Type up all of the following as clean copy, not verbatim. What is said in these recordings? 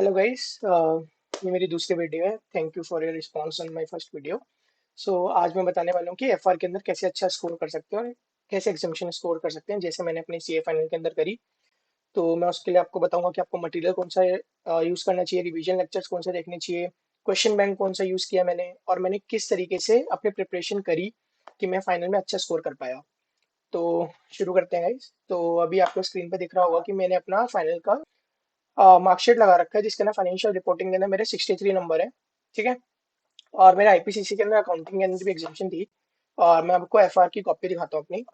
Hello guys, ये मेरी दूसरी वीडियो है। Thank you for your response on my first video. आज मैं बताने वाला हूँ कि एफआर के अंदर कैसे अच्छा स्कोर कर सकते हैं और कैसे एग्जामिनेशन स्कोर कर सकते हैं, जैसे मैंने अपनी सीए फाइनल के अंदर करी। तो मैं उसके लिए आपको बताऊंगा कि आपको मटेरियल कौन सा यूज़ करना चाहिए, रिवीजन लेक्चर्स कौन से देखने चाहिए, क्वेश्चन बैंक कौन सा यूज़ किया मैंने, और मैंने किस तरीके से अपनी प्रिपरेशन करी कि मैं फाइनल में अच्छा स्कोर कर पाया। तो शुरू करते हैं गाइस। तो अभी आपको स्क्रीन पे दिख रहा होगा कि मैंने अपना फाइनल का मार्कशीट लगा रखा है, जिसके अंदर फाइनेंशियल रिपोर्टिंग के अंदर मेरे 63 नंबर है। ठीक है। और मेरे आईपीसीसी के अंदर अकाउंटिंग के अंदर भी एग्जामेशन थी। और मैं आपको एफआर की कॉपी दिखाता हूँ अपनी।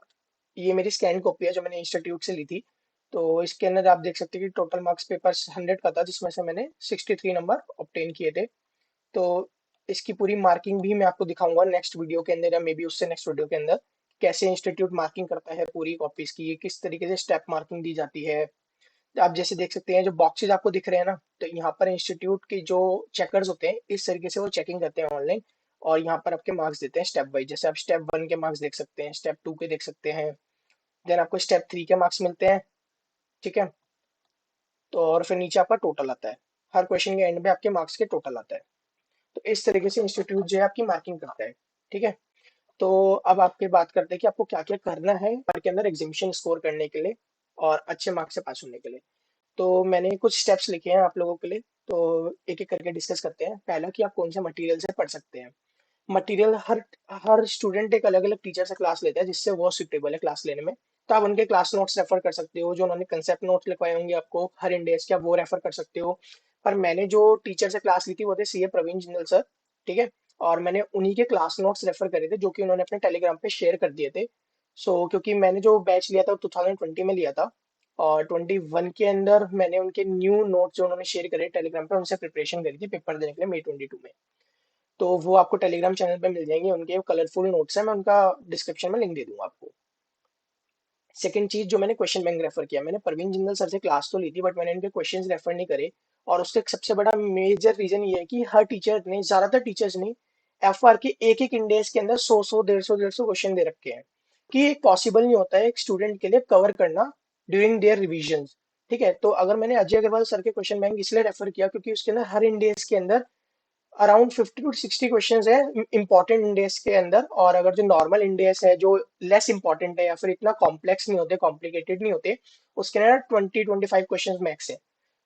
ये मेरी स्कैन कॉपी है जो मैंने इंस्टीट्यूट से ली थी। तो इसके अंदर आप देख सकते हैं कि टोटल मार्क्स पेपर 100 का था, जिसमें से मैंने 63 नंबर ऑब्टेन किए थे। तो इसकी पूरी मार्किंग भी मैं आपको दिखाऊंगा नेक्स्ट वीडियो के अंदर, या मे बी उससे नेक्स्ट वीडियो के अंदर, कैसे इंस्टीट्यूट मार्किंग करता है पूरी कॉपीज की, किस तरीके से स्टेप मार्किंग दी जाती है। आप जैसे देख सकते हैं जो बॉक्सेज आपको दिख रहे हैं ना, तो यहाँ पर इंस्टीट्यूट के जो चेकर्स होते हैं इस तरीके से वो चेकिंग करते हैं ऑनलाइन। और यहाँ पर आपके मार्क्स देते हैं स्टेप वाइज। जैसे आप स्टेप 1 के मार्क्स देख सकते हैं, स्टेप 2 के देख सकते हैं, देन आपको स्टेप 3 के मार्क्स मिलते हैं। ठीक है। तो और फिर नीचे आपका टोटल आता है। हर क्वेश्चन के एंड में आपके मार्क्स के टोटल आता है। तो इस तरीके से इंस्टीट्यूट जो है आपकी मार्किंग करता है। ठीक है। तो अब आपके बात करते हैं कि आपको क्या क्या करना है पर के अंदर एग्जामिनेशन स्कोर करने के लिए और अच्छे मार्क्स से पास होने के लिए। तो मैंने कुछ स्टेप्स लिखे हैं आप लोगों के लिए। तो एक एक करके डिस्कस करते हैं। पहला कि आप कौन से मटेरियल से पढ़ सकते हैं। मटेरियल हर हर स्टूडेंट एक अलग अलग टीचर से क्लास लेता है, जिससे वो सुटेबल है क्लास लेने में। तो आप उनके क्लास नोट्स रेफर कर सकते हो, जो उन्होंने कंसेप्ट नोट्स लिखवाए होंगे आपको हर इंडेक्स के, आप वो रेफर कर सकते हो। पर मैंने जो टीचर से क्लास ली थी वो थे सीए प्रवीण जिंदल सर। ठीक है। और मैंने उन्हीं के क्लास नोट्स रेफर करे थे, जो कि उन्होंने अपने टेलीग्राम पे शेयर कर दिए थे। क्योंकि मैंने जो बैच लिया था वो 2020 में लिया था, और 21 के अंदर मैंने उनके न्यू नोट्स जो उन्होंने शेयर करे टेलीग्राम पे, उनसे प्रिपरेशन करी थी पेपर देने के लिए मई 22 में। तो वो आपको टेलीग्राम चैनल पे मिल जाएंगे, उनके कलरफुल नोट्स है, मैं उनका डिस्क्रिप्शन में लिंक दे दूंगा आपको। सेकंड चीज जो मैंने क्वेश्चन बैंक रेफर किया, मैंने प्रवीण जिंदल सर से क्लास तो ली थी बट मैंने इनके क्वेश्चंस रेफर नहीं करे। और उसका एक सबसे बड़ा मेजर रीजन ये है कि हर टीचर ने, ज्यादातर टीचर्स ने एफआर के एक एक इंडेक्स के अंदर 100 100 150 क्वेश्चन दे रखे हैं, कि ये पॉसिबल नहीं होता है एक स्टूडेंट के लिए कवर करना ड्यूरिंग देयर रिविजन। ठीक है। तो अगर मैंने अजय अग्रवाल सर के क्वेश्चन बैंक इसलिए रेफर किया क्योंकि उसके अंदर हर इंडेक्स के अंदर अराउंड 50 to 60 क्वेश्चंस है इंपॉर्टेंट इंडेक्स के अंदर। और अगर जो नॉर्मल इंडेक्स है जो लेस इंपॉर्टेंट है या फिर इतना कॉम्प्लेक्स नहीं होते, कॉम्प्लिकेटेड नहीं होते, उसके अंदर 20 25 क्वेश्चंस मैक्स है।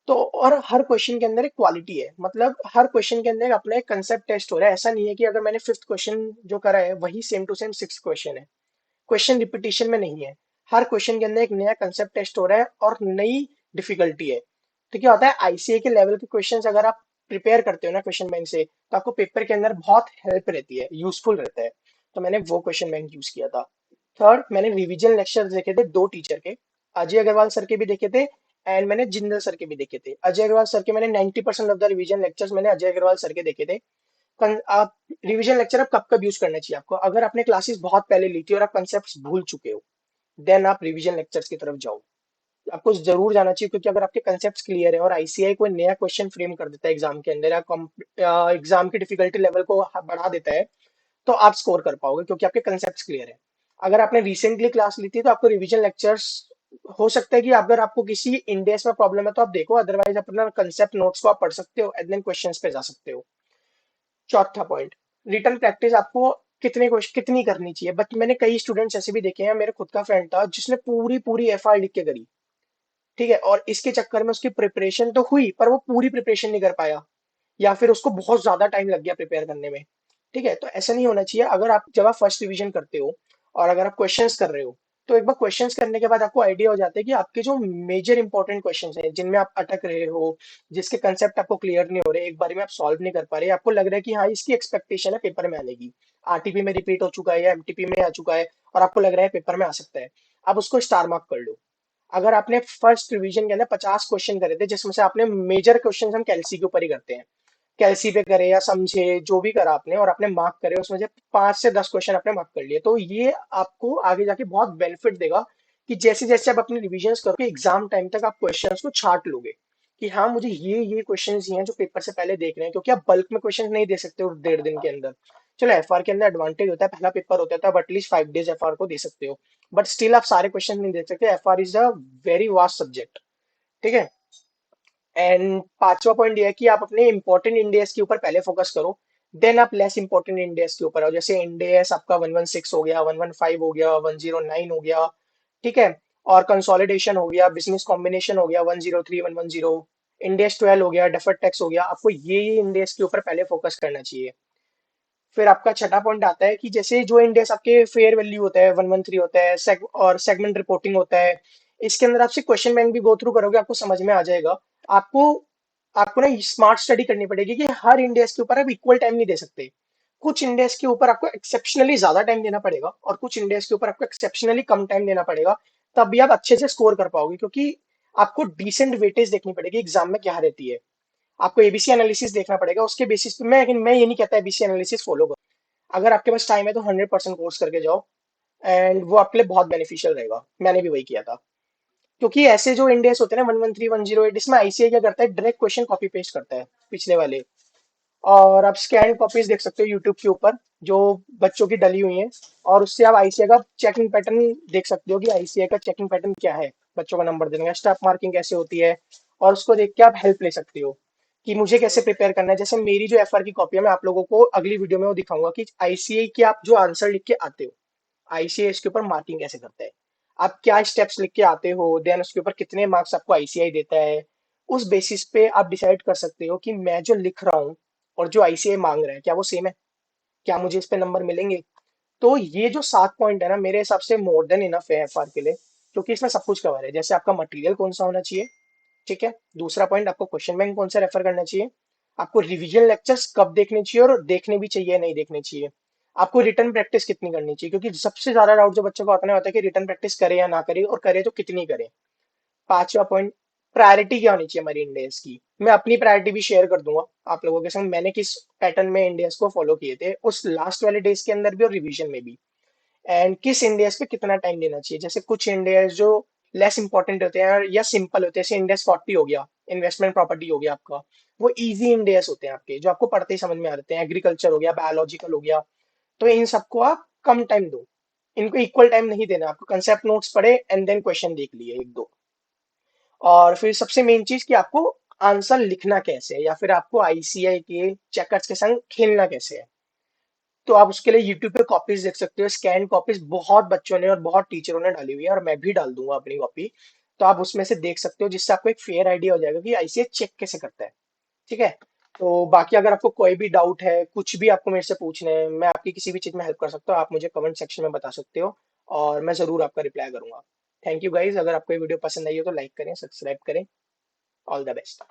तो और हर क्वेश्चन के अंदर एक क्वालिटी है, मतलब हर क्वेश्चन के अंदर अपना एक कंसेप्ट टेस्ट हो रहा है। ऐसा नहीं है कि अगर मैंने फिफ्थ क्वेश्चन जो करा है वही same to same six question है। क्वेश्चन रिपीटिशन में नहीं है। हर क्वेश्चन के अंदर एक नया कंसेप्ट टेस्ट हो रहा है और नई डिफिकल्टी है। तो क्या होता है, आईसीए के लेवल के क्वेश्चंस अगर आप प्रिपेयर करते हो ना क्वेश्चन बैंक से, तो आपको पेपर के अंदर बहुत हेल्प रहती है, यूजफुल रहता है। तो मैंने वो क्वेश्चन बैंक यूज किया था। थर्ड, मैंने रिवीजन लेक्चर देखे थे दो टीचर के, अजय अग्रवाल सर के भी देखे थे एंड मैंने जिंदल सर के भी देखे थे। अजय अग्रवाल सर के मैंने 90% ऑफ द रिवीजन लेक्चर्स मैंने अजय अग्रवाल सर के देखे थे। आप रिवीजन लेक्चर आप कब कब यूज करना चाहिए आपको, अगर आपने क्लासेस बहुत पहले ली थी और आप कंसेप्ट भूल चुके हो, देन आप रिवीजन लेक्चर्स की तरफ जाओ। आपको जरूर जाना चाहिए, क्योंकि अगर आपके कंसेप्ट क्लियर है और आईसीआई कोई नया क्वेश्चन फ्रेम कर देता है एग्जाम के अंदर, या एग्जाम की डिफिकल्टी लेवल को बढ़ा देता है, तो आप स्कोर कर पाओगे क्योंकि आपके कंसेप्ट क्लियर है। अगर आपने रिसेंटली क्लास ली थी तो आपको रिवीजन लेक्चर्स, हो सकता है कि अगर आपको किसी इंडेक्स में प्रॉब्लम है तो आप देखो, अदरवाइज अपना कंसेप्ट नोट्स को आप पढ़ सकते हो एंड देन क्वेश्चंस पे जा सकते हो। चौथा पॉइंट, रिटर्न प्रैक्टिस आपको कितनी करनी चाहिए। बट मैंने कई स्टूडेंट्स ऐसे भी देखे हैं, मेरे खुद का फ्रेंड था जिसने पूरी पूरी एफआर लिख के करी। ठीक है। और इसके चक्कर में उसकी प्रिपरेशन तो हुई पर वो पूरी प्रिपरेशन नहीं कर पाया, या फिर उसको बहुत ज्यादा टाइम लग गया प्रिपेयर करने में। ठीक है। तो ऐसा नहीं होना चाहिए। अगर आप जब आप फर्स्ट रिवीजन करते हो और अगर आप क्वेश्चंस कर रहे हो, तो एक बार क्वेश्चंस करने के बाद आपको आइडिया हो जाता है कि आपके जो मेजर इंपॉर्टेंट क्वेश्चंस हैं जिनमें आप अटक रहे हो, जिसके कंसेप्ट आपको क्लियर नहीं हो रहे, एक बार में आप सॉल्व नहीं कर पा रहे, आपको लग रहा है कि हाँ इसकी एक्सपेक्टेशन है पेपर में आने की, आरटीपी में रिपीट हो चुका है या एमटीपी में आ चुका है, और आपको लग रहा है पेपर में आ सकता है, आप उसको स्टार मार्क कर लो। अगर आपने फर्स्ट रिवीजन के अंदर 50 क्वेश्चन करे थे, जिसमें से आपने मेजर क्वेश्चन हम कैलसी के ऊपर ही करते हैं, कैलसी पे करे या समझे जो भी करा आपने और आपने मार्क करे, उसमें से 5 से 10 क्वेश्चन आपने मार्क कर लिए, तो ये आपको आगे जाके बहुत बेनिफिट देगा कि जैसे जैसे आप अपनी रिविजन करोगे एग्जाम टाइम तक आप क्वेश्चंस को छाट लोगे कि हाँ मुझे ये क्वेश्चंस ही हैं जो पेपर से पहले देख रहे हैं, क्योंकि आप बल्क में क्वेश्चन नहीं दे सकते हो 1.5 दिन के अंदर। चलो एफआर के अंदर एडवांटेज होता है, पहला पेपर होता है, बट एटलीस्ट 5 डेज एफआर को दे सकते हो। बट स्टिल आप सारे क्वेश्चन नहीं दे सकते, FR is a very vast subject. ठीक है। एंड पांचवा पॉइंट ये है कि आप अपने इंपॉर्टेंट इंडेक्स के ऊपर पहले फोकस करो, देन आप लेस इंपॉर्टेंट इंडेक्स के ऊपर आओ। जैसे इंडेक्स आपका 116 हो गया, 115 हो गया, 109 हो गया, ठीक है। और कंसोलिडेशन हो गया, बिजनेस कॉम्बिनेशन हो गया 103, 110, इंडेक्स 12 हो गया, डेफर्ड टैक्स हो गया। आपको ये इंडेक्स के ऊपर पहले फोकस करना चाहिए। फिर आपका छठा पॉइंट आता है कि जैसे जो इंडेक्स आपके फेयर वैल्यू होता है 113 होता है, और सेगमेंट रिपोर्टिंग होता है, इसके अंदर आपसे क्वेश्चन बैंक भी गो थ्रू करोगे, आपको समझ में आ जाएगा। आपको आपको ना स्मार्ट स्टडी करनी पड़ेगी कि हर इंडेक्स के ऊपर आप इक्वल टाइम नहीं दे सकते। कुछ इंडेक्स के ऊपर आपको एक्सेप्शनली ज्यादा टाइम देना पड़ेगा और कुछ इंडेक्स के ऊपर आपको एक्सेप्शनली कम टाइम देना पड़ेगा। तब भी आप अच्छे से स्कोर कर पाओगे, क्योंकि आपको डिसेंट वेटेज देखनी पड़ेगी एग्जाम में क्या रहती है। आपको एबीसी एनालिसिस देखना पड़ेगा, उसके बेसिस पे मैं ये नहीं कहता एबीसी एनालिसिस फॉलो करो। अगर आपके पास टाइम है तो 100% कोर्स करके जाओ, एंड वो आपके लिए बहुत बेनिफिशियल रहेगा। मैंने भी वही किया था। क्योंकि ऐसे जो इंडेक्स होते हैं ना 113, 108, इसमें आईसीआई क्या करता है, डायरेक्ट क्वेश्चन कॉपी पेस्ट करता है पिछले वाले। और आप स्कैन कॉपीज देख सकते हो यूट्यूब के ऊपर, जो बच्चों की डली हुई हैं। और उससे आप आईसीआई का चेकिंग पैटर्न देख सकते हो कि आईसीआई का चेकिंग पैटर्न क्या है, बच्चों का नंबर देने का स्टेप मार्किंग कैसे होती है। और उसको देख के आप हेल्प ले सकते हो कि मुझे कैसे प्रिपेयर करना है। जैसे मेरी जो एफआर की कॉपी है, मैं आप लोगों को अगली वीडियो में वो दिखाऊंगा कि आईसीआई के आप जो आंसर लिख के आते हो, आईसीआई इसके ऊपर मार्किंग कैसे करता है, आप क्या स्टेप्स लिख के आते हो, देन उसके ऊपर कितने मार्क्स आपको आईसीआई देता है। उस बेसिस पे आप डिसाइड कर सकते हो कि मैं जो लिख रहा हूँ और जो आईसीआई मांग रहा है क्या वो सेम है, क्या मुझे इस पे नंबर मिलेंगे। तो ये जो 7 पॉइंट है ना, मेरे हिसाब से मोर देन इनफ है एफआर के लिए, क्योंकि इसमें सब कुछ कवर है। जैसे आपका मटेरियल कौन सा होना चाहिए, ठीक है। दूसरा पॉइंट, आपको क्वेश्चन बैंक कौन सा रेफर करना चाहिए, आपको रिवीजन लेक्चर्स कब देखने चाहिए और देखने भी चाहिए नहीं देखने चाहिए, आपको रिटर्न प्रैक्टिस कितनी करनी चाहिए, क्योंकि सबसे ज्यादा डाउट जो बच्चों को आता है कि रिटर्न प्रैक्टिस करे या ना करे, और करे तो कितनी करे। पांचवा पॉइंट, प्रायोरिटी क्या होनी चाहिए हमारी इंडेक्स की। मैं अपनी प्रायोरिटी भी शेयर कर दूंगा आप लोगों के संग, मैंने किस पैटर्न में इंडेक्स को फॉलो किए थे उस लास्ट वाले डेज के अंदर भी और रिवीजन में भी। एंड किस इंडेक्स पे कितना टाइम देना चाहिए। जैसे कुछ इंडेक्स जो लेस इंपॉर्टेंट होते हैं या सिंपल होते हैं, जैसे इंडेक्स 40 हो गया, इन्वेस्टमेंट प्रॉपर्टी हो गया आपका, वो इजी इंडेक्स होते हैं आपके, जो आपको पढ़ते ही समझ में आ जाते हैं। एग्रीकल्चर हो गया, बायोलॉजिकल हो गया, तो इन सबको आप कम टाइम दो, इनको इक्वल टाइम नहीं देना आपको। कंसेप्ट नोट्स पढ़े एंड देन क्वेश्चन देख लिए एक दो। और फिर सबसे मेन चीज कि आपको आंसर लिखना कैसे है, या फिर आपको आईसीआई के चेकर्स के संग खेलना कैसे है। तो आप उसके लिए यूट्यूब पे कॉपीज देख सकते हो, स्कैन कॉपीज बहुत बच्चों ने और बहुत टीचरों ने डाली हुई है, और मैं भी डाल दूंगा अपनी कॉपी। तो आप उसमें से देख सकते हो, जिससे आपको एक फेयर आइडिया हो जाएगा कि आईसीआई चेक कैसे करता है, ठीक है। तो बाकी अगर आपको कोई भी डाउट है, कुछ भी आपको मेरे से पूछना है, मैं आपकी किसी भी चीज में हेल्प कर सकता हूँ, आप मुझे कमेंट सेक्शन में बता सकते हो, और मैं जरूर आपका रिप्लाई करूंगा। थैंक यू गाइज, अगर आपको ये वीडियो पसंद आई हो तो लाइक करें, सब्सक्राइब करें। All the best.